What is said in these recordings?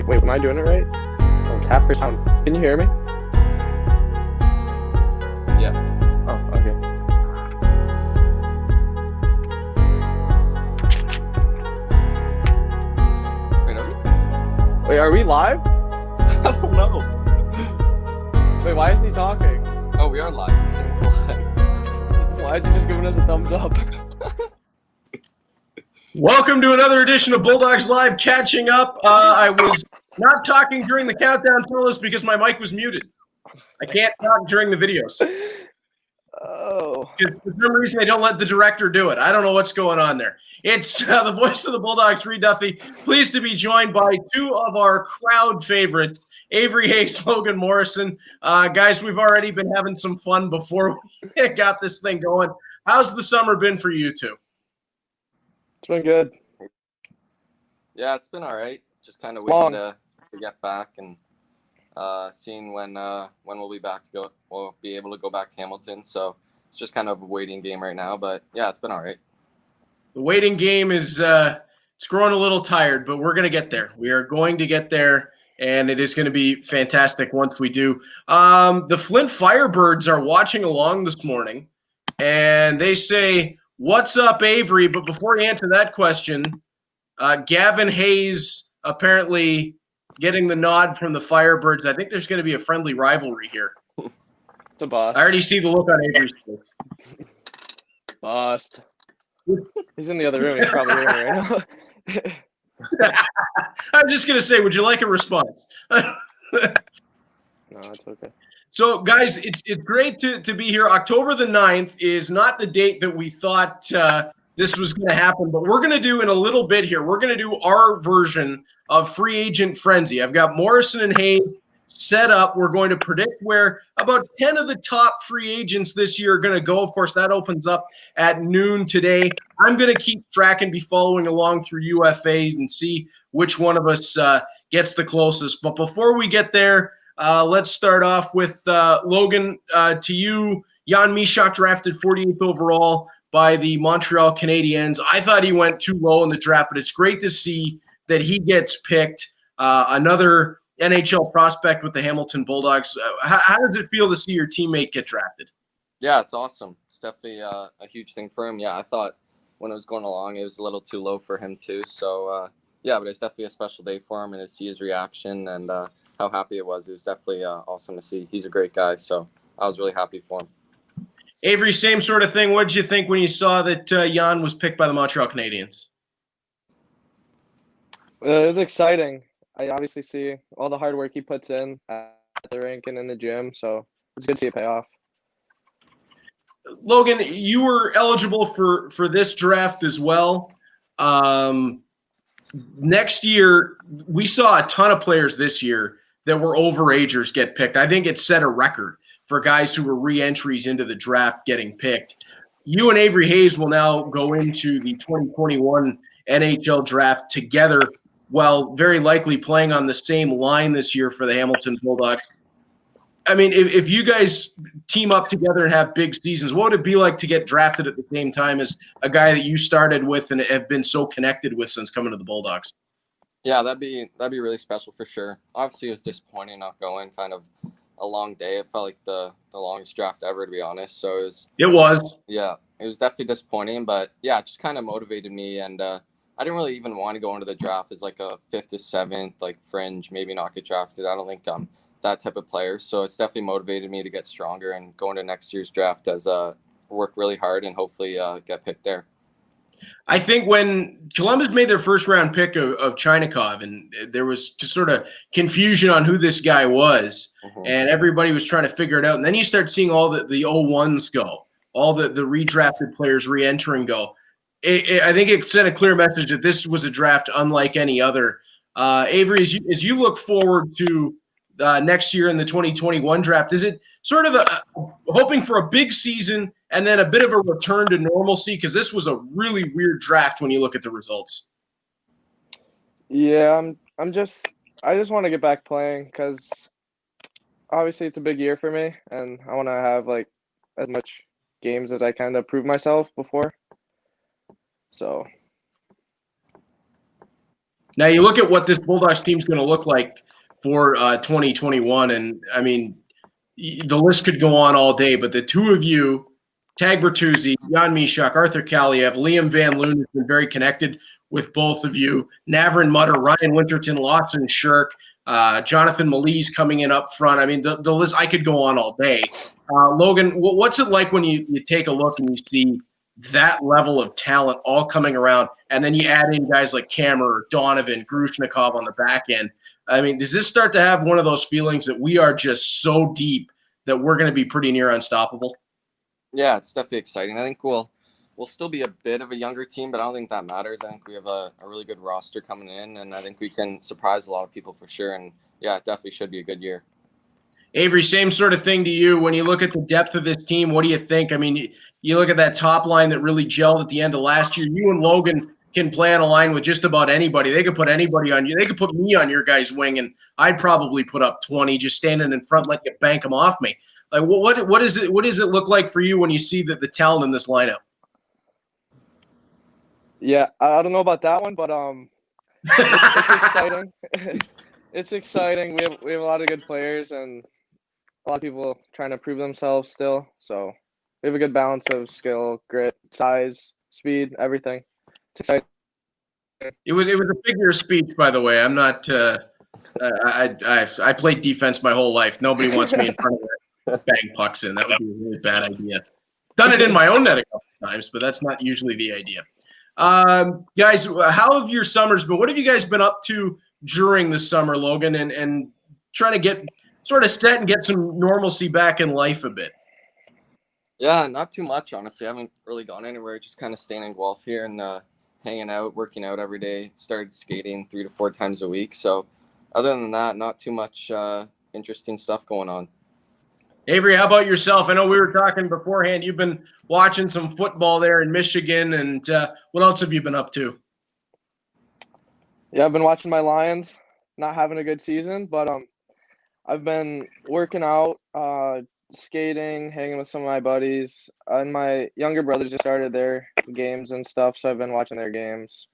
Wait, am I doing it right? Oh, tap for sound. Can you hear me? Yeah. Oh, okay. Wait, Wait, are we live? I don't know. Wait, why isn't he talking? Oh, we are live. Why is he just giving us a thumbs up? Welcome to another edition of Bulldogs Live Catching Up. I was not talking during the countdown, fellas, because my mic was muted. I can't talk during the videos. Oh. For some reason, they don't let the director do it. I don't know what's going on there. It's the voice of the Bulldogs, Reed Duffy. Pleased to be joined by two of our crowd favorites, Avery Hayes, Logan Morrison. Guys, we've already been having some fun before we got this thing going. How's the summer been for you two? It's been good. Yeah, it's been all right. Just kind of waiting to get back and seeing when we'll be back we'll be able to go back to Hamilton. So it's just kind of a waiting game right now. But yeah, it's been all right. The waiting game is it's growing a little tired, but we're going to get there. We are going to get there, and it is going to be fantastic once we do. The Flint Firebirds are watching along this morning, and they say, "What's up, Avery?" But before you answer that question, Gavin Hayes apparently getting the nod from the Firebirds. I think there's going to be a friendly rivalry here. It's a bust. I already see the look on Avery's face. Bust. He's in the other room. He's probably hearing right now. I'm just going to say, would you like a response? No, it's okay. So, guys, it's great to be here. October the 9th is not the date that we thought this was going to happen, but we're going to do in a little bit here. We're going to do our version of Free Agent Frenzy. I've got Morrison and Hayes set up. We're going to predict where about 10 of the top free agents this year are going to go. Of course, that opens up at noon today. I'm going to keep track and be following along through UFAs and see which one of us gets the closest. But before we get there, let's start off with Logan. To you, Jan Mysak drafted 48th overall by the Montreal Canadiens. I thought he went too low in the draft, but it's great to see that he gets picked. Another NHL prospect with the Hamilton Bulldogs. How does it feel to see your teammate get drafted? Yeah, it's awesome. It's definitely a huge thing for him. Yeah, I thought when it was going along, it was a little too low for him too. So, yeah, but it's definitely a special day for him, and to see his reaction and how happy it was definitely awesome to see. He's a great guy, so I was really happy for him. Avery, same sort of thing. What did you think when you saw that Jan was picked by the Montreal Canadiens? It was exciting. I obviously see all the hard work he puts in at the rink and in the gym, so it's good to see it pay off. Logan, you were eligible for this draft as well. Next year, we saw a ton of players this year that were overagers get picked. I think it set a record for guys who were re-entries into the draft getting picked. You and Avery Hayes will now go into the 2021 NHL draft together, while very likely playing on the same line this year for the Hamilton Bulldogs. I mean, if you guys team up together and have big seasons, what would it be like to get drafted at the same time as a guy that you started with and have been so connected with since coming to the Bulldogs? Yeah, that'd be really special for sure. Obviously, it was disappointing not going. Kind of a long day. It felt like the longest draft ever, to be honest. So it was. Yeah, it was definitely disappointing, but yeah, it just kind of motivated me, and I didn't really even want to go into the draft as like a 5th to 7th, like fringe, maybe not get drafted. I don't think I'm that type of player. So it's definitely motivated me to get stronger and go into next year's draft as work really hard and hopefully get picked there. I think when Columbus made their first round pick of Chinakhov, and there was just sort of confusion on who this guy was, and everybody was trying to figure it out. And then you start seeing all the 0-1s go, all the redrafted players re-entering go. I think it sent a clear message that this was a draft unlike any other. Avery, as you look forward to next year in the 2021 draft, is it sort of hoping for a big season and then a bit of a return to normalcy? Because this was a really weird draft when you look at the results. Yeah, I just want to get back playing because obviously it's a big year for me, and I want to have like as much games as I can to prove myself before. So Now you look at what this Bulldogs team is going to look like for 2021, and I mean, the list could go on all day, but the two of you, Tag Bertuzzi, Jan Mishak, Arthur Kaliev, Liam Van Loon has been very connected with both of you. Navrin Mutter, Ryan Winterton, Lawson Shirk, Jonathan Malise coming in up front. I mean, the list, I could go on all day. Logan, what's it like when you take a look and you see that level of talent all coming around, and then you add in guys like Kammer, Donovan, Grushnikov on the back end? I mean, does this start to have one of those feelings that we are just so deep that we're going to be pretty near unstoppable? Yeah, it's definitely exciting. I think we'll still be a bit of a younger team, but I don't think that matters. I think we have a really good roster coming in, and I think we can surprise a lot of people for sure. And yeah, it definitely should be a good year. Avery, same sort of thing to you. When you look at the depth of this team, what do you think? I mean, you look at that top line that really gelled at the end of last year. You and Logan can play on a line with just about anybody. They could put anybody on you. They could put me on your guys' wing, and I'd probably put up 20 just standing in front, let you bank them off me. Like, what does it look like for you when you see the talent in this lineup? Yeah, I don't know about that one, but it's exciting. It's exciting. We have a lot of good players and a lot of people trying to prove themselves still. So we have a good balance of skill, grit, size, speed, everything. It's exciting. It was a figure of speech, by the way. I'm not. I played defense my whole life. Nobody wants me in front of it. Bang pucks in. That would be a really bad idea. Done it in my own net a couple times, but that's not usually the idea. Guys, how have your summers been? What have you guys been up to during the summer, Logan, and trying to get sort of set and get some normalcy back in life a bit? Yeah, not too much, honestly. I haven't really gone anywhere. Just kind of staying in Guelph here and hanging out, working out every day. Started skating 3 to 4 times a week. So other than that, not too much interesting stuff going on. Avery, how about yourself? I know we were talking beforehand. You've been watching some football there in Michigan, and what else have you been up to? Yeah, I've been watching my Lions. Not having a good season, but I've been working out, skating, hanging with some of my buddies, and my younger brothers just started their games and stuff, so I've been watching their games.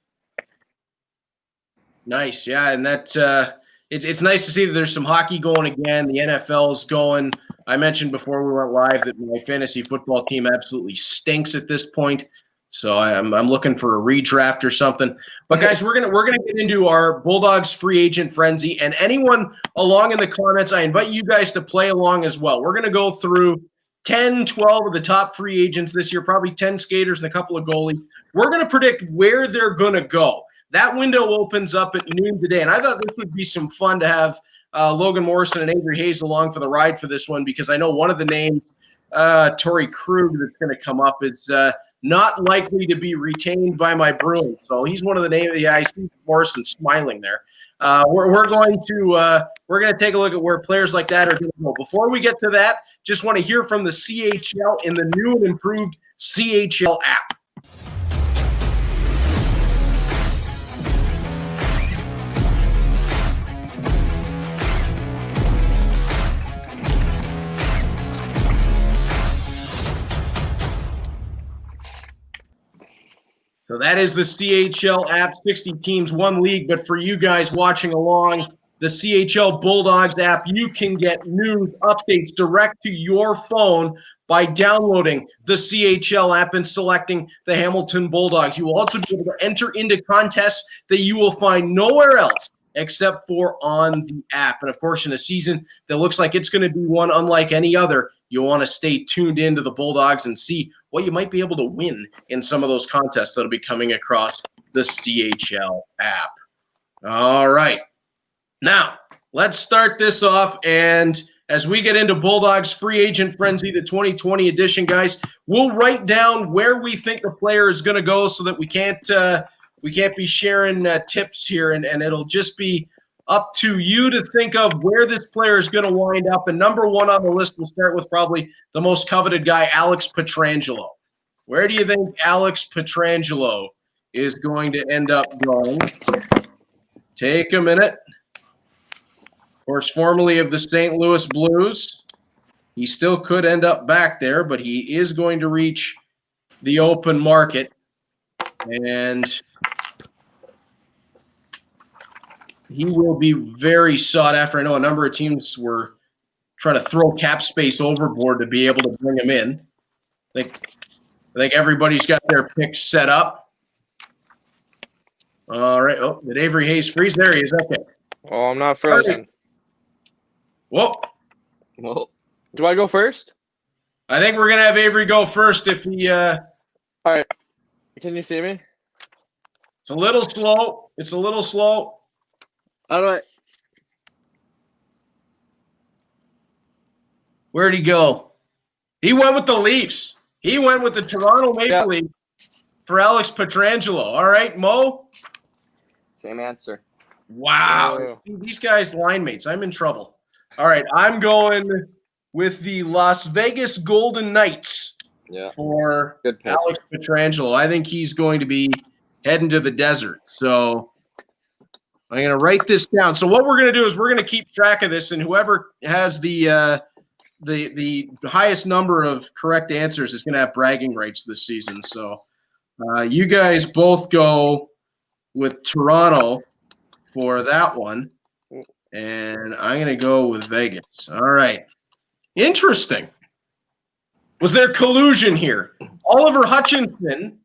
Nice, yeah, and that it's nice to see that there's some hockey going again. The NFL's going. I mentioned before we went live that my fantasy football team absolutely stinks at this point, so I'm looking for a redraft or something. But guys, we're gonna get into our Bulldogs free agent frenzy, and anyone along in the comments, I invite you guys to play along as well. We're gonna go through 10, 12 of the top free agents this year, probably 10 skaters and a couple of goalies. We're gonna predict where they're gonna go. That window opens up at noon today, and I thought this would be some fun to have Logan Morrison and Avery Hayes along for the ride for this one, because I know one of the names, Torrey Krug, that's going to come up is not likely to be retained by my Bruins. So he's one of the names. Yeah, I see Morrison smiling there. We're going to take a look at where players like that are going to go. Before we get to that, just want to hear from the CHL in the new and improved CHL app. So that is the CHL app, 60 teams, 1 league. But for you guys watching along, the CHL Bulldogs app, you can get news updates direct to your phone by downloading the CHL app and selecting the Hamilton Bulldogs. You will also be able to enter into contests that you will find nowhere else except for on the app. And of course, in a season that looks like it's going to be one unlike any other, you'll want to stay tuned into the Bulldogs and see what you might be able to win in some of those contests that'll be coming across the CHL app. All right. Now, let's start this off. And as we get into Bulldogs Free Agent Frenzy, the 2020 edition, guys, we'll write down where we think the player is going to go so that we can't be sharing tips here, and it'll just be up to you to think of where this player is going to wind up. And number 1 on the list, we'll start with probably the most coveted guy, Alex Pietrangelo. Where do you think Alex Pietrangelo is going to end up going? Take a minute. Of course, formerly of the St. Louis Blues. He still could end up back there, but he is going to reach the open market. And he will be very sought after. I know a number of teams were trying to throw cap space overboard to be able to bring him in. I think everybody's got their picks set up. All right. Oh, did Avery Hayes freeze? There he is. Okay. Oh, I'm not frozen. Whoa. Do I go first? I think we're going to have Avery go first if he All right. Can you see me? It's a little slow. All right. Where'd he go? He went with the Leafs. He went with the Toronto Maple Leafs for Alex Pietrangelo. All right, Mo? Same answer. Wow. See, these guys line mates. I'm in trouble. All right, I'm going with the Las Vegas Golden Knights for Alex Pietrangelo. I think he's going to be heading to the desert. So I'm going to write this down. So what we're going to do is we're going to keep track of this, and whoever has the highest number of correct answers is going to have bragging rights this season. So you guys both go with Toronto for that one, and I'm going to go with Vegas. All right. Interesting. Was there collusion here? Oliver Hutchinson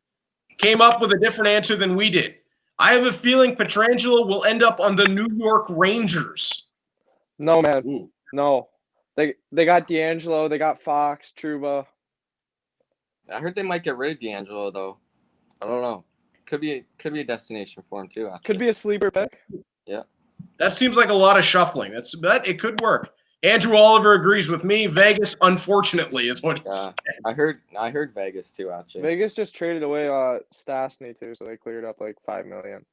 came up with a different answer than we did. I have a feeling Pietrangelo will end up on the New York Rangers. No, man. Ooh. No. They got D'Angelo. They got Fox, Trouba. I heard they might get rid of D'Angelo, though. I don't know. Could be a destination for him, too, actually. Could be a sleeper pick. Yeah. That seems like a lot of shuffling. But it could work. Andrew Oliver agrees with me. Vegas, unfortunately, is what he said. I heard Vegas, too, actually. Vegas just traded away Stastny, too, so they cleared up like $5 million.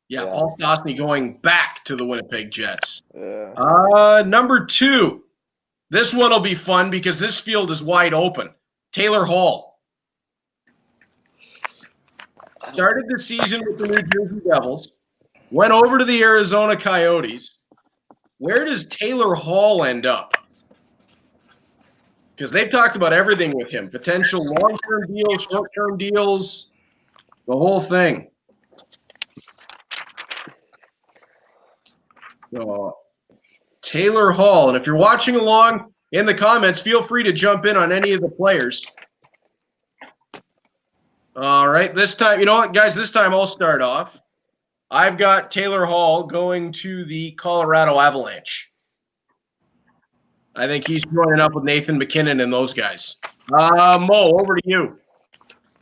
Yeah, Paul Stastny going back to the Winnipeg Jets. Yeah. Number 2. This one will be fun because this field is wide open. Taylor Hall. Started the season with the New Jersey Devils. Went over to the Arizona Coyotes. Where does Taylor Hall end up? Because they've talked about everything with him. Potential long-term deals, short-term deals, the whole thing. So, Taylor Hall. And if you're watching along in the comments, feel free to jump in on any of the players. All right. This time, you know what, guys? This time I'll start off. I've got Taylor Hall going to the Colorado Avalanche. I think he's joining up with Nathan McKinnon and those guys. Mo, over to you.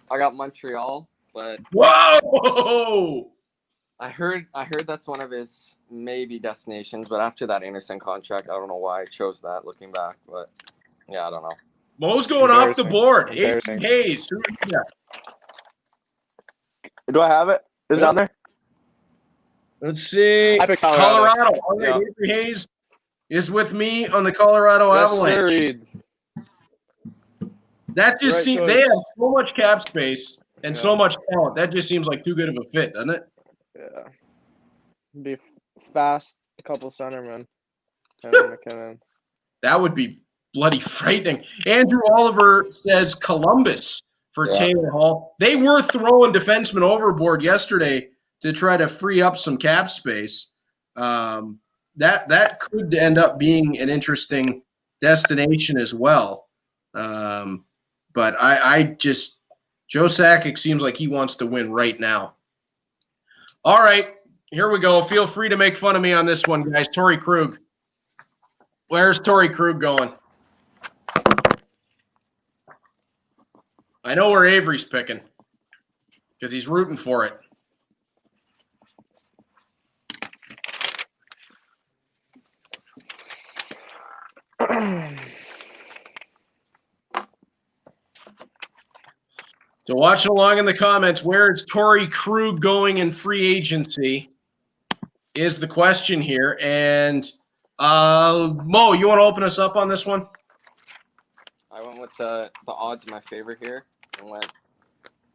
I got Montreal, but whoa! I heard that's one of his maybe destinations, but after that Anderson contract, I don't know why I chose that looking back, but yeah, I don't know. Mo's going off the board. Avery Hayes. Do I have it? Is it on there? Let's see. I picked Colorado. All right, Avery Hayes is with me on the Colorado Avalanche. Sir. That just seems they have so much cap space and so much talent. That just seems like too good of a fit, doesn't it? Yeah. Be fast, a couple centermen. McKinnon. That would be bloody frightening. Andrew Oliver says Columbus for Taylor Hall. They were throwing defensemen overboard yesterday to try to free up some cap space. That could end up being an interesting destination as well. But I just Joe Sakic seems like he wants to win right now. All right, here we go. Feel free to make fun of me on this one, guys. Torrey Krug. Where's Torrey Krug going? I know where Avery's picking because he's rooting for it. So watching along in the comments, where is Torrey Krug going in free agency is the question here. And Mo, you want to open us up on this one? I went with the odds in my favor here and went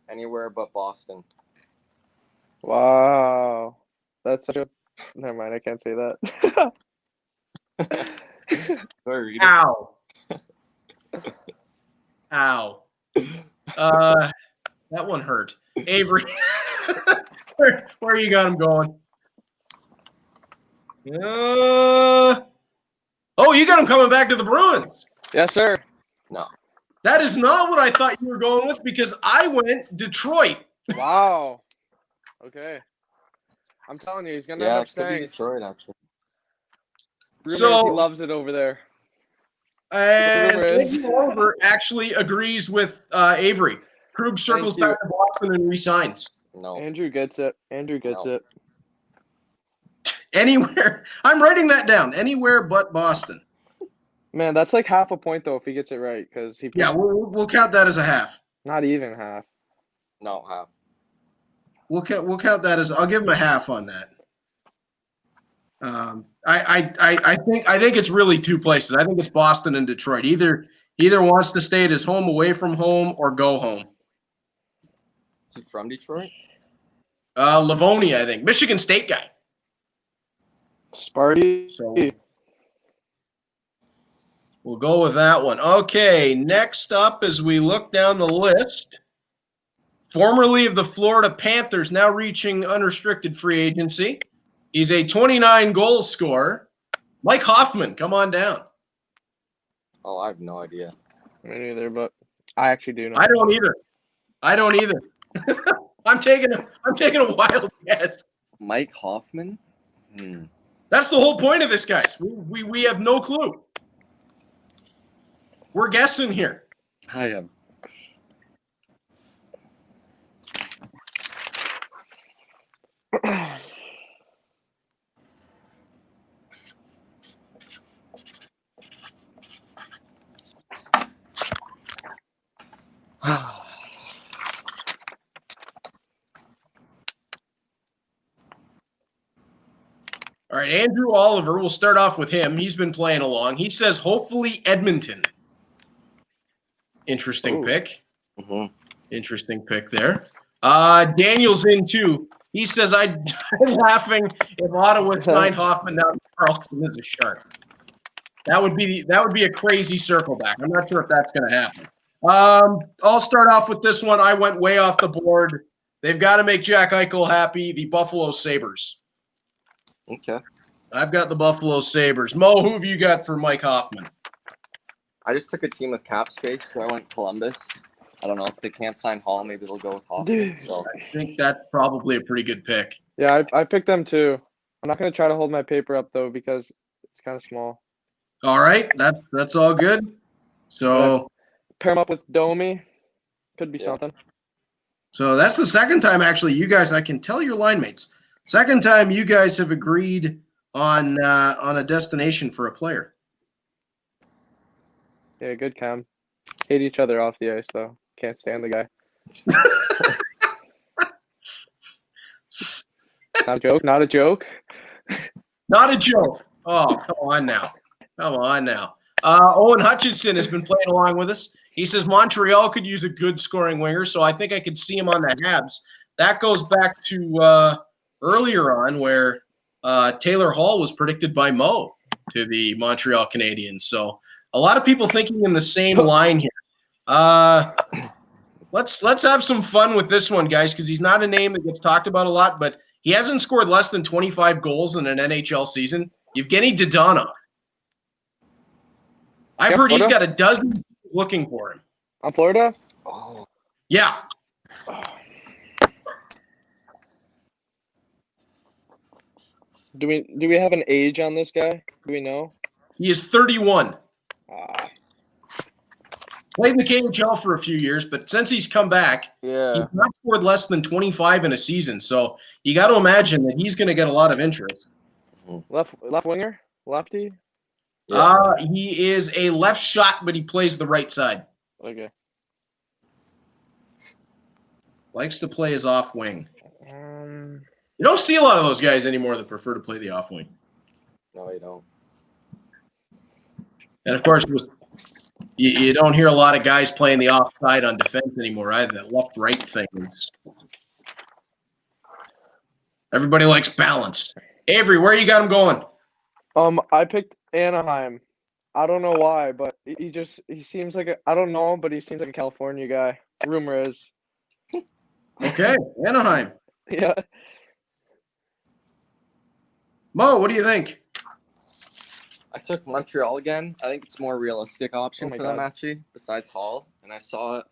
anywhere but Boston. Wow. That's such a – never mind, I can't say that. Sorry. Ow. Ow. That one hurt. Avery, where you got him going? Oh, you got him coming back to the Bruins. Yes, sir. No. That is not what I thought you were going with because I went Detroit. Wow. Okay. I'm telling you, he's going to end up staying. Detroit, actually. Rumors he loves it over there. And Andrew Oliver actually agrees with Avery. Krug circles back to Boston and resigns. No. Andrew gets it. Andrew gets it. Anywhere. I'm writing that down. Anywhere but Boston. Man, that's like half a point, though, if he gets it right. Because he. Yeah, we'll count that as a half. Not even half. No, half. We'll count that as – I'll give him a half on that. I think it's really two places. I think it's Boston and Detroit. Either wants to stay at his home, away from home, or go home. Is he from Detroit? Livonia, I think. Michigan State guy. Sparty. So we'll go with that one. Okay, next up as we look down the list, formerly of the Florida Panthers, now reaching unrestricted free agency. He's a 29-goal scorer. Mike Hoffman, come on down. Oh, I have no idea. Me neither, but I actually do know. I don't either. I'm taking a wild guess. Mike Hoffman? That's the whole point of this, guys. We have no clue. We're guessing here. I am. All right, Andrew Oliver, we'll start off with him. He's been playing along. He says, hopefully Edmonton. Interesting pick. Mm-hmm. Interesting pick there. Daniel's in too. He says, I'm laughing if Ottawa signed Hoffman down to Carlson as a Shark. That would be a crazy circle back. I'm not sure if that's going to happen. I'll start off with this one. I went way off the board. They've got to make Jack Eichel happy. The Buffalo Sabres. Okay. I've got the Buffalo Sabres. Mo, who have you got for Mike Hoffman? I just took a team with cap space, so I went Columbus. I don't know if they can't sign Hall, maybe they'll go with Hoffman. So I think that's probably a pretty good pick. Yeah, I picked them too. I'm not going to try to hold my paper up, though, because it's kind of small. All right, that's all good. So pair them up with Domi. Could be something. So that's the second time, actually, you guys, I can tell your line mates. Second time you guys have agreed on a destination for a player. Yeah, good Cam. Hate each other off the ice, though. Can't stand the guy. Not a joke. Not a joke. Not a joke. Oh, come on now. Come on now. Owen Hutchinson has been playing along with us. He says Montreal could use a good scoring winger, so I think I could see him on the Habs. That goes back to earlier on where Taylor Hall was predicted by Mo to the Montreal Canadiens. So a lot of people thinking in the same line here. Let's have some fun with this one, guys, because he's not a name that gets talked about a lot, but he hasn't scored less than 25 goals in an NHL season. Evgeny Dadonov. I've heard he's got a dozen looking for him. On Florida? Oh. Yeah. Do we have an age on this guy? Do we know? He is 31. Played in the KHL for a few years, but since he's come back, he's not scored less than 25 in a season. So you got to imagine that he's going to get a lot of interest. Left winger? Lefty? He is a left shot, but he plays the right side. Okay. Likes to play his off wing. You don't see a lot of those guys anymore that prefer to play the off wing. No, you don't. And of course, you don't hear a lot of guys playing the offside on defense anymore either. That left-right thing. Everybody likes balance. Avery, where you got him going? I picked Anaheim. I don't know why, but he seems like I don't know, but he seems like a California guy. Rumor is. Okay, Anaheim. Yeah. Mo, what do you think? I took Montreal again. I think it's a more realistic option for them, actually, besides Hall. And I saw it.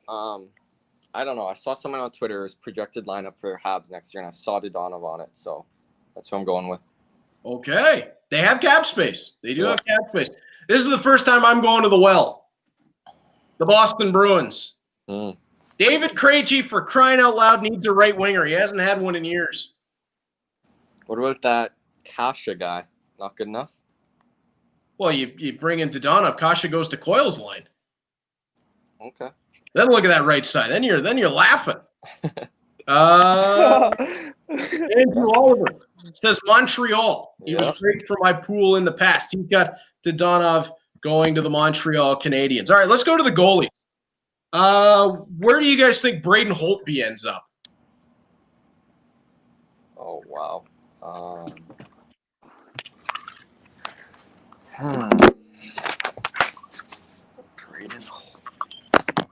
I don't know. I saw someone on Twitter's projected lineup for Habs next year, and I saw Dadonov on it. So that's what I'm going with. Okay. They have cap space. They do have cap space. This is the first time I'm going to the well. The Boston Bruins. David Krejci, for crying out loud, needs a right winger. He hasn't had one in years. What about that Kasha guy? Not good enough? Well, you bring in Dadonov. Kasha goes to Coyle's line. Okay. Then look at that right side. Then you're laughing. Andrew Oliver says Montreal. He was great for my pool in the past. He's got Dadonov going to the Montreal Canadiens. All right, let's go to the goalies. Where do you guys think Braden Holtby ends up? Oh, wow. Braden Holtby.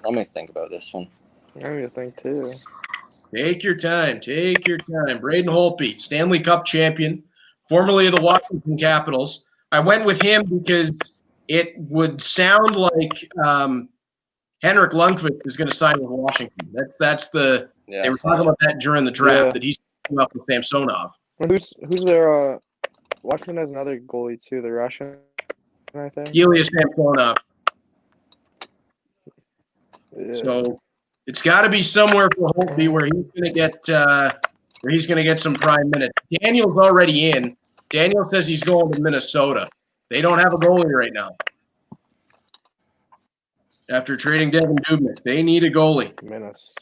Let me think about this one. I'm going to think too. Take your time. Take your time. Braden Holtby, Stanley Cup champion, formerly of the Washington Capitals. I went with him because it would sound like Henrik Lundqvist is going to sign with Washington. That's the they were talking about that during the draft that he's up with Samsonov. Who's their Washington has another goalie too, the Russian, I think. Ilya Samsonov. Yeah. So it's got to be somewhere for Holtby where he's going to get some prime minutes. Daniel's already in. Daniel says he's going to Minnesota. They don't have a goalie right now. After trading Devin Dubnyk, they need a goalie. Minnesota.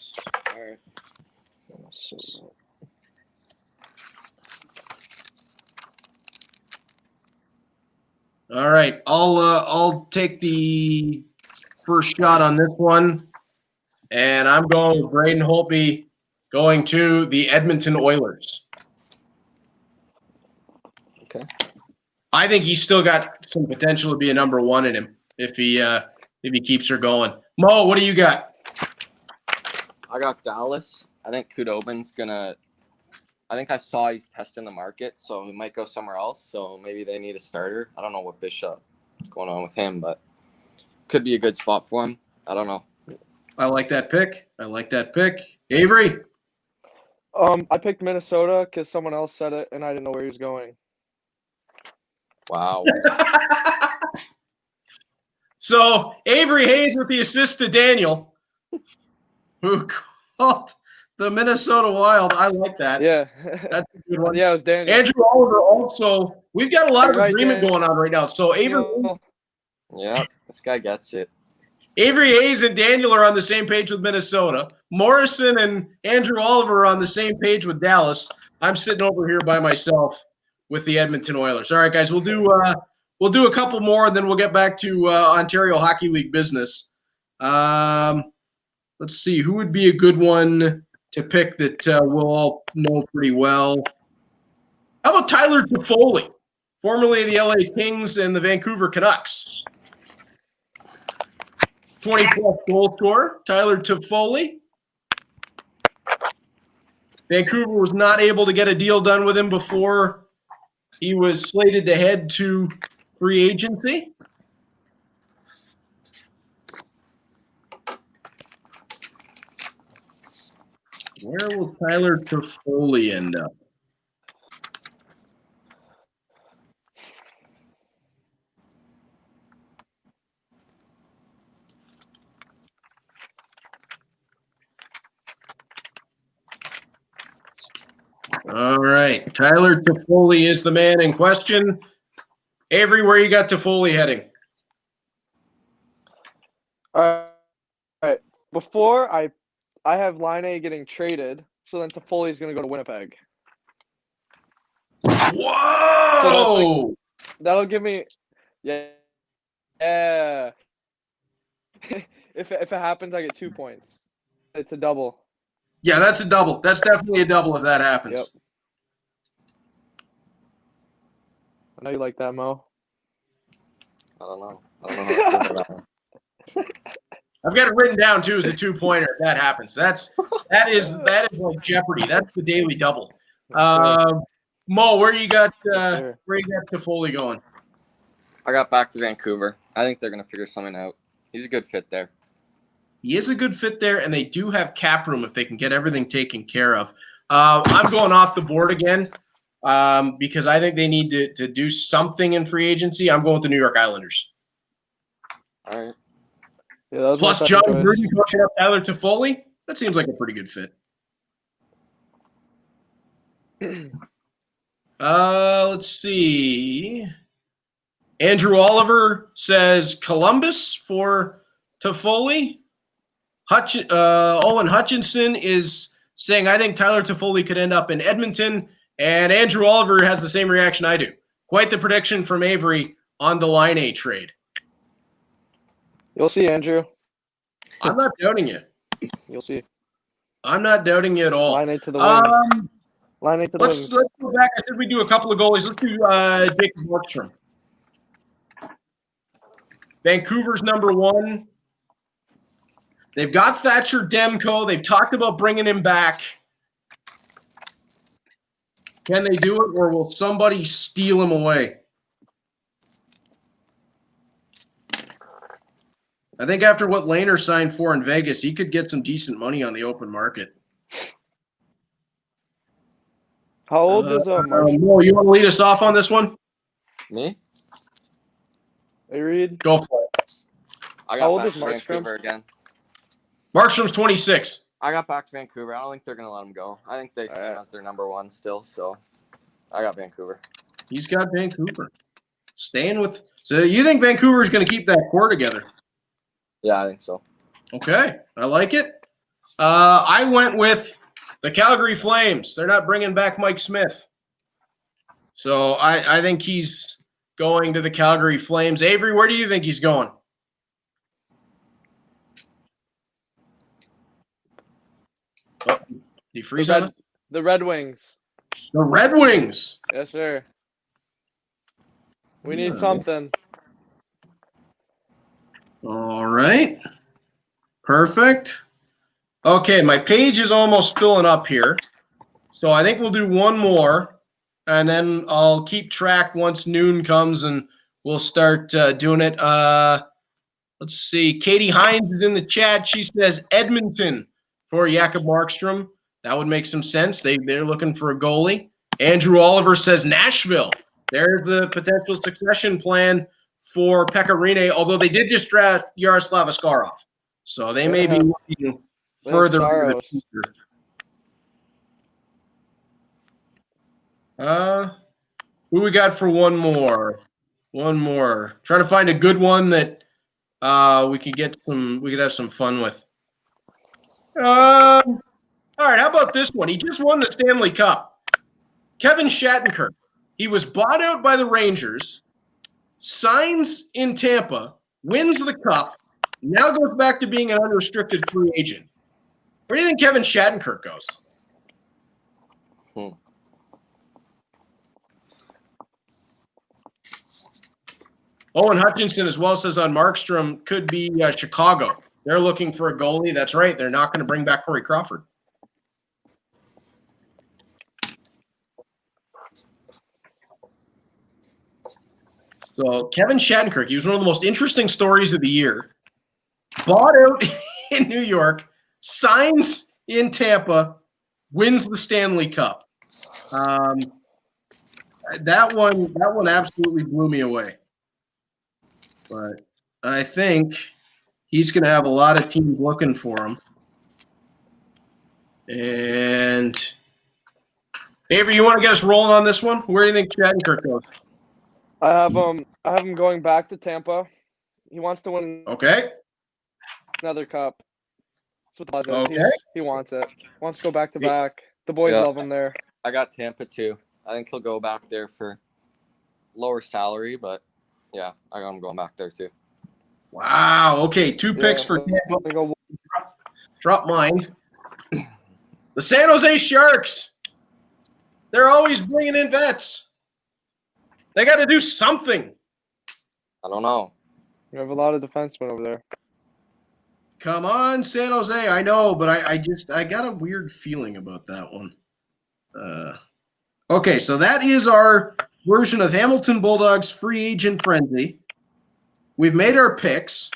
All right, I'll take the first shot on this one, and I'm going with Braden Holtby going to the Edmonton Oilers. Okay. I think he's still got some potential to be a number one in him if he keeps her going. Mo, what do you got? I got Dallas. I think Khudobin's gonna. I think I saw he's testing the market, so he might go somewhere else. So maybe they need a starter. I don't know what's going on with him, but could be a good spot for him. I don't know. I like that pick. Avery? I picked Minnesota because someone else said it, and I didn't know where he was going. Wow. So Avery Hayes with the assist to Daniel, who called the Minnesota Wild. I like that. Yeah. That's a good one. Yeah, it was Daniel. Andrew Oliver also. We've got a lot of agreement going on right now. So Avery. Yeah, this guy gets it. Avery Hayes and Daniel are on the same page with Minnesota. Morrison and Andrew Oliver are on the same page with Dallas. I'm sitting over here by myself with the Edmonton Oilers. All right, guys, we'll do a couple more, and then we'll get back to Ontario Hockey League business. Let's see, who would be a good one to pick that we'll all know pretty well. How about Tyler Toffoli, formerly of the LA Kings and the Vancouver Canucks? 20-plus goal scorer, Tyler Toffoli. Vancouver was not able to get a deal done with him before he was slated to head to free agency. Where will Tyler Toffoli end up? All right. Tyler Toffoli is the man in question. Avery, where you got Toffoli heading? All right. Before I have Line A getting traded, so then Toffoli's going to go to Winnipeg. Whoa! So that'll give me, yeah. If it happens, I get 2 points. It's a double. Yeah, that's a double. That's definitely a double if that happens. Yep. I know you like that, Mo. I don't know how to feel about that one. I've got it written down too as a 2-pointer. If that happens. That is like Jeopardy. That's the daily double. Mo, where you got Toffoli going? I got back to Vancouver. I think they're going to figure something out. He's a good fit there. He is a good fit there, and they do have cap room if they can get everything taken care of. I'm going off the board again because I think they need to do something in free agency. I'm going with the New York Islanders. All right. Yeah, plus John Gruden coaching up Tyler Toffoli. That seems like a pretty good fit. Let's see. Andrew Oliver says Columbus for Toffoli. Owen Hutchinson is saying, I think Tyler Toffoli could end up in Edmonton. And Andrew Oliver has the same reaction I do. Quite the prediction from Avery on the Line A trade. You'll see, Andrew. I'm not doubting you. You'll see. I'm not doubting you at all. Line A to the wings. Line A to the wings. Let's go back. I said we do a couple of goalies. Let's do Jacob Markstrom. Vancouver's number one. They've got Thatcher Demko. They've talked about bringing him back. Can they do it, or will somebody steal him away? I think after what Lehner signed for in Vegas, he could get some decent money on the open market. How old is Markstrom? Mo, you want to lead us off on this one? Me? Hey, Reed. Go for it. I How got old back is to Markstrom? Vancouver again. Markstrom's 26. I got back to Vancouver. I don't think they're going to let him go. I think they see him as their number one still, so I got Vancouver. He's got Vancouver. Staying with – so you think Vancouver is going to keep that core together? Yeah, I think so. Okay. I like it. I went with the Calgary Flames. They're not bringing back Mike Smith. So I think he's going to the Calgary Flames. Avery, where do you think he's going? Oh, did he freeze on it? The Red Wings. The Red Wings. Yes, sir. We need something. All right. Perfect. Okay, my page is almost filling up here. So I think we'll do one more, and then I'll keep track once noon comes, and we'll start doing it. Let's see. Katie Hines is in the chat. She says Edmonton for Jakob Markstrom. That would make some sense. They're looking for a goalie. Andrew Oliver says Nashville. There's the potential succession plan for Pekka Rinne, although they did just draft Yaroslav Askarov. So they may be looking further into the future. Who we got for one more? One more. Trying to find a good one that we could have some fun with. All right, how about this one? He just won the Stanley Cup. Kevin Shattenkirk. He was bought out by the Rangers, signs in Tampa, wins the Cup, now goes back to being an unrestricted free agent. Where do you think Kevin Shattenkirk goes? Owen Hutchinson as well says on Markstrom could be Chicago. They're looking for a goalie. That's right. They're not going to bring back Corey Crawford. So Kevin Shattenkirk, he was one of the most interesting stories of the year. Bought out in New York, signs in Tampa, wins the Stanley Cup. That one absolutely blew me away. But I think he's going to have a lot of teams looking for him. And Avery, you want to get us rolling on this one? Where do you think Shattenkirk goes? I have him going back to Tampa. He wants to win another cup. That's what the buzz is. Okay. He wants it. Wants to go back to back. The boys love him there. I got Tampa too. I think he'll go back there for lower salary, but yeah, I got him going back there too. Wow. Okay, 2 picks for Tampa. Drop mine. The San Jose Sharks. They're always bringing in vets. They got to do something. I don't know. You have a lot of defensemen over there. Come on, San Jose. I know, but I got a weird feeling about that one. Okay, so that is our version of Hamilton Bulldogs free agent frenzy. We've made our picks.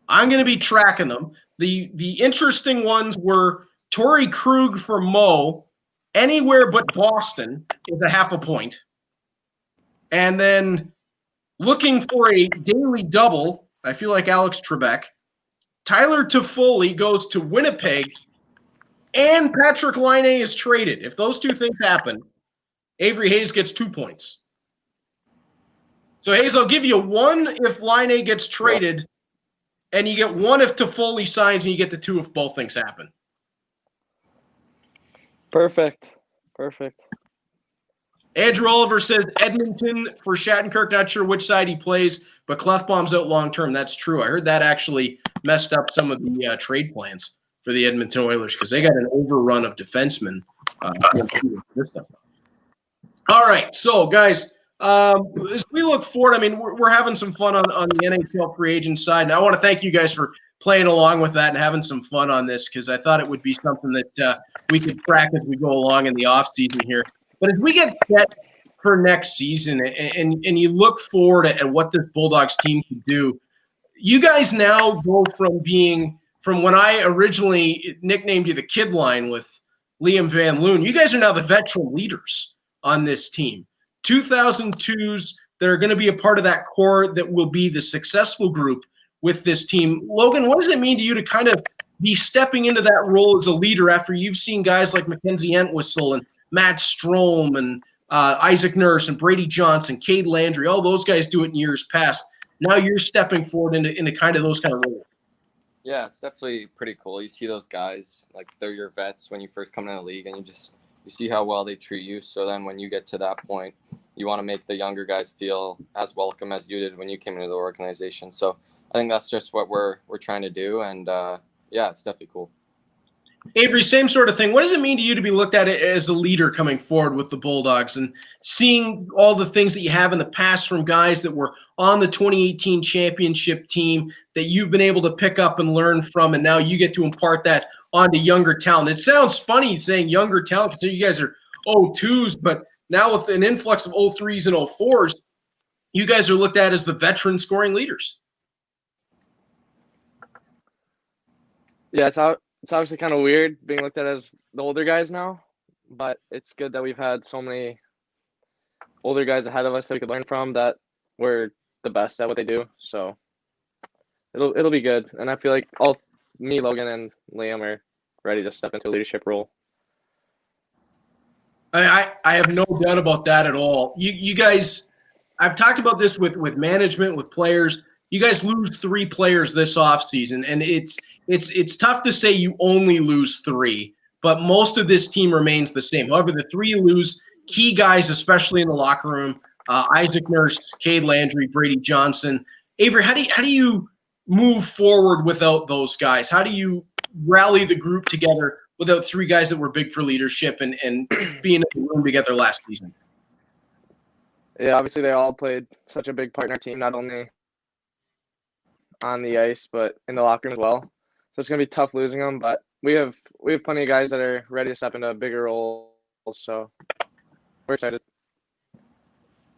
I'm going to be tracking them. The interesting ones were Torrey Krug for Mo, anywhere but Boston is a half a point. And then looking for a daily double, I feel like Alex Trebek. Tyler Toffoli goes to Winnipeg, and Patrick Laine is traded. If those two things happen, Avery Hayes gets 2 points. So, Hayes, I'll give you 1 if Laine gets traded, and you get 1 if Toffoli signs, and you get the 2 if both things happen. Perfect. Andrew Oliver says Edmonton for Shattenkirk. Not sure which side he plays, but Clefbaum's out long term. That's true. I heard that actually messed up some of the trade plans for the Edmonton Oilers because they got an overrun of defensemen. All right, so guys, as we look forward, I mean, we're having some fun on the NHL free agent side, and I want to thank you guys for playing along with that and having some fun on this because I thought it would be something that we could track as we go along in the off season here. But as we get set for next season and you look forward at what this Bulldogs team can do, you guys now go from when I originally nicknamed you the kid line with Liam Van Loon, you guys are now the veteran leaders on this team. 2002s that are going to be a part of that core that will be the successful group with this team. Logan, what does it mean to you to kind of be stepping into that role as a leader after you've seen guys like Mackenzie Entwistle and Matt Strome and Isaac Nurse and Brady Johnson, Cade Landry, all those guys do it in years past. Now you're stepping forward into kind of those kind of roles. Yeah, it's definitely pretty cool. You see those guys, like they're your vets when you first come in the league, and you see how well they treat you. So then when you get to that point, you want to make the younger guys feel as welcome as you did when you came into the organization. So I think that's just what we're trying to do, and yeah, it's definitely cool. Avery, same sort of thing. What does it mean to you to be looked at as a leader coming forward with the Bulldogs and seeing all the things that you have in the past from guys that were on the 2018 championship team that you've been able to pick up and learn from, and now you get to impart that onto younger talent? It sounds funny saying younger talent because you guys are 02s, but now with an influx of 03s and 04s, you guys are looked at as the veteran scoring leaders. Yeah, it's obviously kind of weird being looked at as the older guys now, but it's good that we've had so many older guys ahead of us that we could learn from that were the best at what they do. So it'll be good, and I feel like me, Logan, and Liam are ready to step into a leadership role. I have no doubt about that at all. You guys, I've talked about this with management, with players. You guys lose 3 players this offseason, and it's tough to say you only lose 3, but most of this team remains the same. However, the 3 you lose, key guys, especially in the locker room, Isaac Nurse, Cade Landry, Brady Johnson. Avery, how do you move forward without those guys? How do you rally the group together without 3 guys that were big for leadership and being in the room together last season? Yeah, obviously they all played such a big part in our team, not only on the ice, but in the locker room as well. So it's going to be tough losing them, but we have plenty of guys that are ready to step into a bigger role. So we're excited.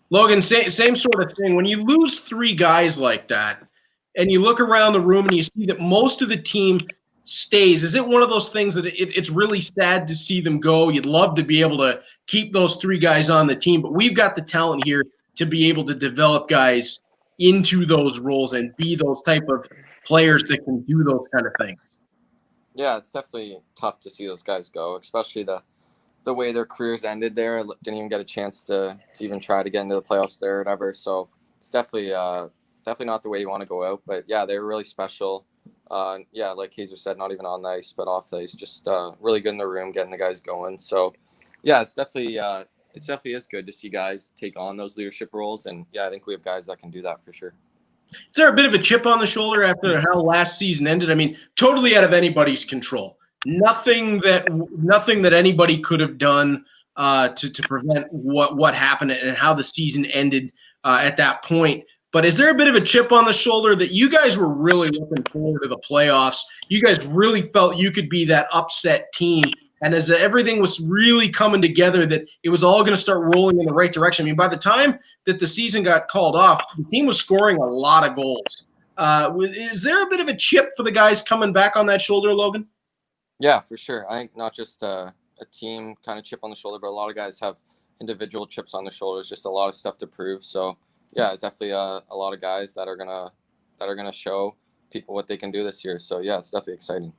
Logan, same sort of thing. When you lose 3 guys like that and you look around the room and you see that most of the team stays, is it one of those things that it's really sad to see them go? You'd love to be able to keep those 3 guys on the team, but we've got the talent here to be able to develop guys into those roles and be those type of players that can do those kind of things. Yeah, it's definitely tough to see those guys go, especially the way their careers ended there. Didn't even get a chance to even try to get into the playoffs there or whatever. So it's definitely not the way you want to go out. But yeah, they were really special. Yeah, like Hazer said, not even on the ice, but off the ice, just really good in the room, getting the guys going. So yeah, it definitely is good to see guys take on those leadership roles. And yeah, I think we have guys that can do that for sure. Is there a bit of a chip on the shoulder after how last season ended? I mean, totally out of anybody's control. Nothing that anybody could have done to prevent what happened and how the season ended at that point. But is there a bit of a chip on the shoulder that you guys were really looking forward to the playoffs? You guys really felt you could be that upset team and as everything was really coming together, that it was all going to start rolling in the right direction. I mean, by the time that the season got called off, the team was scoring a lot of goals. Is there a bit of a chip for the guys coming back on that shoulder, Logan? Yeah, for sure. I think not just a team kind of chip on the shoulder, but a lot of guys have individual chips on their shoulders, just a lot of stuff to prove. So yeah, it's definitely a lot of guys that are gonna show people what they can do this year. So yeah, it's definitely exciting.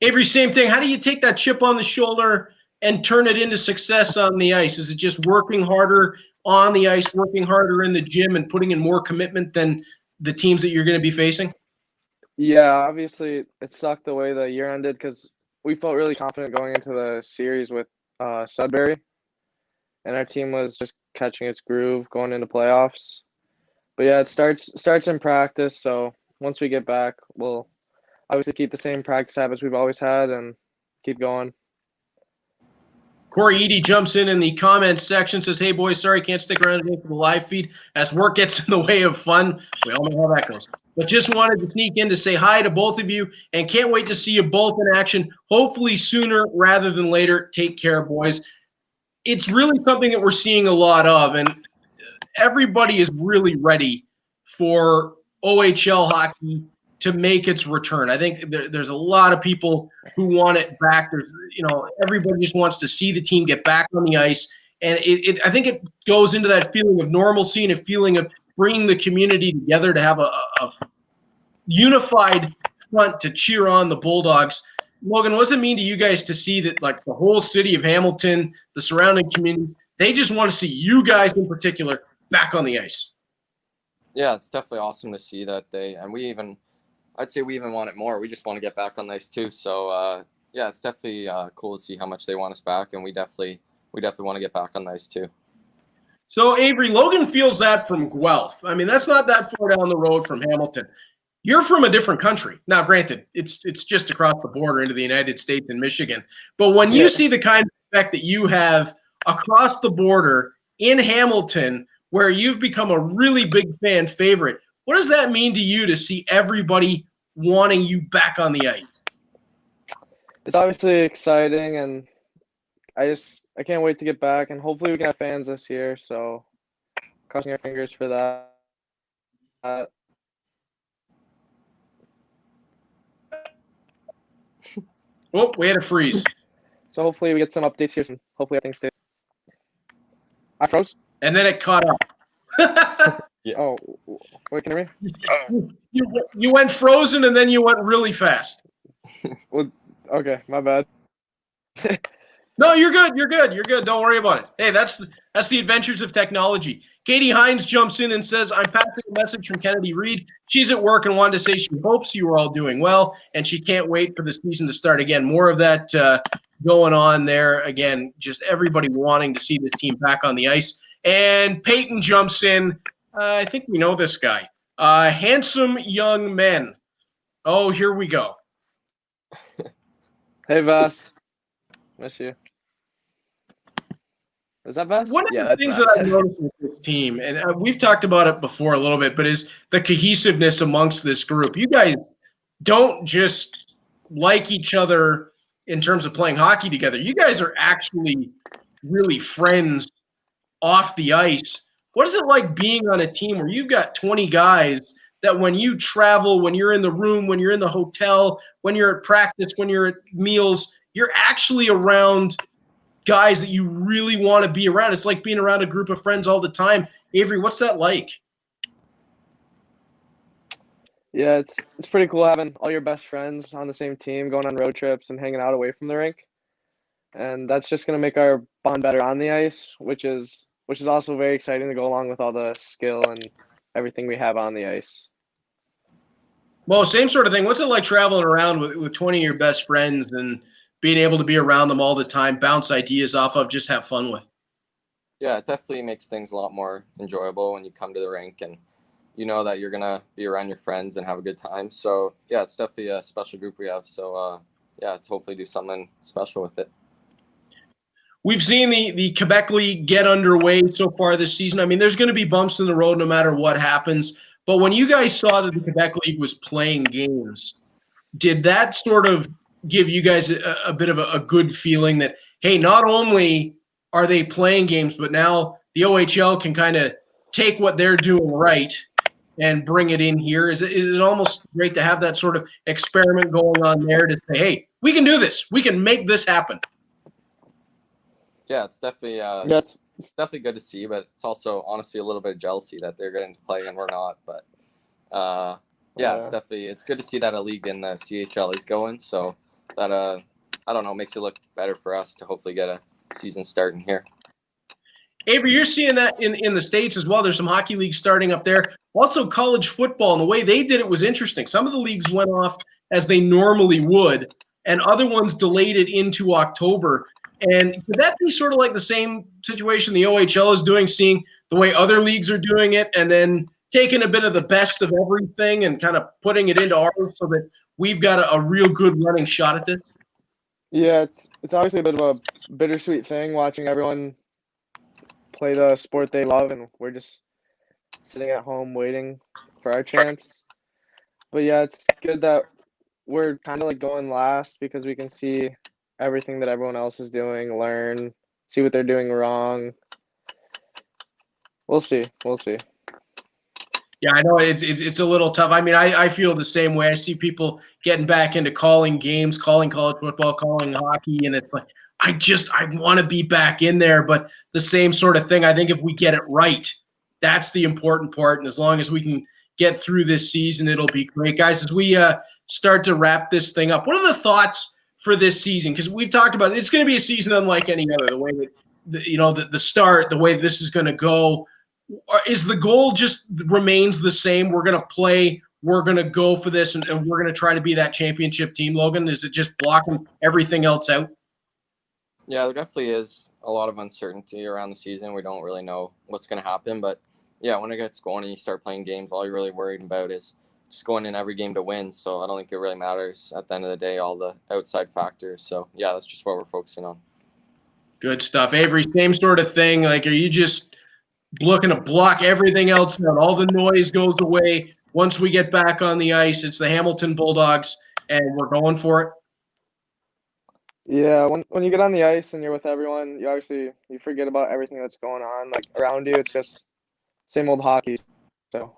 Avery, same thing. How do you take that chip on the shoulder and turn it into success on the ice? Is it just working harder on the ice, working harder in the gym, and putting in more commitment than the teams that you're going to be facing? Yeah, obviously it sucked the way the year ended because we felt really confident going into the series with Sudbury, and our team was just catching its groove going into playoffs. But yeah, it starts in practice. So once we get back, we'll obviously keep the same practice habits we've always had and keep going. Corey Eady jumps in the comments section, says, "Hey boys, sorry can't stick around today for the live feed as work gets in the way of fun." We all know how that goes. But just wanted to sneak in to say hi to both of you and can't wait to see you both in action, hopefully sooner rather than later. Take care, boys. It's really something that we're seeing a lot of, and everybody is really ready for OHL hockey to make its return. I think there's a lot of people who want it back. There's, everybody just wants to see the team get back on the ice. And I think it goes into that feeling of normalcy and a feeling of bringing the community together to have a unified front to cheer on the Bulldogs. Logan, what does it mean to you guys to see that, like, the whole city of Hamilton, the surrounding community, they just want to see you guys in particular back on the ice? Yeah, it's definitely awesome to see that I'd say we even want it more. We just want to get back on the ice too. So yeah, it's definitely cool to see how much they want us back, and we definitely want to get back on the ice too. So Avery, Logan feels that from Guelph. I mean, that's not that far down the road from Hamilton. You're from a different country. Now, granted, it's just across the border into the United States and Michigan. But when you see the kind of effect that you have across the border in Hamilton, where you've become a really big fan favorite, what does that mean to you to see everybody wanting you back on the ice? It's obviously exciting, and I can't wait to get back, and hopefully we can have fans this year. So crossing our fingers for that. Oh, we had a freeze. So hopefully we get some updates here soon. Hopefully everything stays. I froze. And then it caught up. Yeah. Oh, wait, can you hear me? You went frozen and then you went really fast. Well, okay, my bad. No, you're good. You're good. You're good. Don't worry about it. Hey, that's the adventures of technology. Katie Hines jumps in and says, "I'm passing a message from Kennedy Reed. She's at work and wanted to say she hopes you are all doing well, and she can't wait for the season to start again." More of that going on there. Again, just everybody wanting to see this team back on the ice. And Peyton jumps in. I think we know this guy. Handsome young men. Oh, here we go. Hey, Vass. Miss you. Is that Vass? One of the things that I've noticed with this team, and we've talked about it before a little bit, but is the cohesiveness amongst this group. You guys don't just like each other in terms of playing hockey together. You guys are actually really friends off the ice. What is it like being on a team where you've got 20 guys that when you travel, when you're in the room, when you're in the hotel, when you're at practice, when you're at meals, you're actually around guys that you really want to be around? It's like being around a group of friends all the time. Avery, what's that like? Yeah, it's pretty cool having all your best friends on the same team, going on road trips and hanging out away from the rink. And that's just going to make our bond better on the ice, which is also very exciting to go along with all the skill and everything we have on the ice. Well, same sort of thing. What's it like traveling around with 20 of your best friends and being able to be around them all the time, bounce ideas off of, just have fun with? Yeah, it definitely makes things a lot more enjoyable when you come to the rink and you know that you're going to be around your friends and have a good time. So, yeah, it's definitely a special group we have. So, yeah, let's hopefully do something special with it. We've seen the Quebec League get underway so far this season. I mean, there's going to be bumps in the road no matter what happens. But when you guys saw that the Quebec League was playing games, did that sort of give you guys a bit of a good feeling that, hey, not only are they playing games, but now the OHL can kind of take what they're doing right and bring it in here? Is it almost great to have that sort of experiment going on there to say, hey, we can do this. We can make this happen. Yeah, it's definitely Yes. It's definitely good to see, but it's also honestly a little bit of jealousy that they're getting to play and we're not. But it's good to see that a league in the CHL is going. So that I don't know, makes it look better for us to hopefully get a season starting here. Avery, you're seeing that in the States as well. There's some hockey leagues starting up there. Also college football, and the way they did it was interesting. Some of the leagues went off as they normally would, and other ones delayed it into October. And could that be sort of like the same situation the OHL is doing, seeing the way other leagues are doing it and then taking a bit of the best of everything and kind of putting it into ours so that we've got a real good running shot at this? Yeah, it's obviously a bit of a bittersweet thing watching everyone play the sport they love, and we're just sitting at home waiting for our chance. But yeah, it's good that we're kind of like going last because we can see everything that everyone else is doing, learn, see what they're doing wrong. We'll see. Yeah, I know it's a little tough. I mean, I feel the same way. I see people getting back into calling games, calling college football, calling hockey, and it's like I want to be back in there. But the same sort of thing. I think if we get it right, that's the important part. And as long as we can get through this season, it'll be great, guys. As we start to wrap this thing up, what are the thoughts for this season? Because we've talked about it. It's going to be a season unlike any other. The way that the start, the way this is going to go. Is the goal just remains the same? We're going to play, we're going to go for this, and we're going to try to be that championship team, Logan? Is it just blocking everything else out? Yeah, there definitely is a lot of uncertainty around the season. We don't really know what's going to happen. But, yeah, when it gets going and you start playing games, all you're really worried about is just going in every game to win. So I don't think it really matters at the end of the day, all the outside factors. So, yeah, that's just what we're focusing on. Good stuff. Avery, same sort of thing. Like, are you just looking to block everything else out? All the noise goes away. Once we get back on the ice, it's the Hamilton Bulldogs, and we're going for it. Yeah, when you get on the ice and you're with everyone, you forget about everything that's going on like around you. It's just same old hockey. So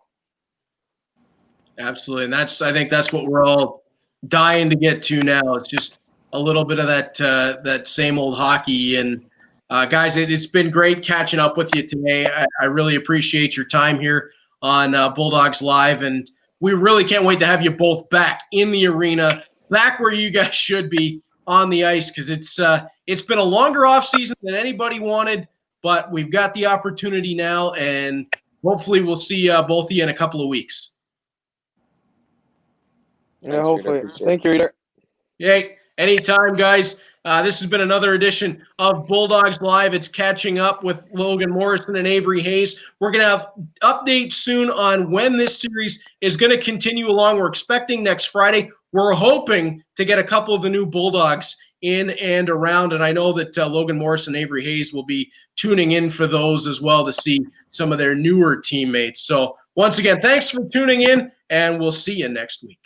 absolutely, and I think that's what we're all dying to get to now. It's just a little bit of that same old hockey. And guys, it's been great catching up with you today. I really appreciate your time here on Bulldogs Live, and we really can't wait to have you both back in the arena, back where you guys should be on the ice, because it's been a longer off season than anybody wanted, but we've got the opportunity now, and hopefully we'll see both of you in a couple of weeks. Yeah, hopefully. Thank you, Reader. Yay. Anytime, guys. This has been another edition of Bulldogs Live. It's catching up with Logan Morrison and Avery Hayes. We're going to have updates soon on when this series is going to continue along. We're expecting next Friday. We're hoping to get a couple of the new Bulldogs in and around, and I know that Logan Morrison and Avery Hayes will be tuning in for those as well to see some of their newer teammates. So once again, thanks for tuning in, and we'll see you next week.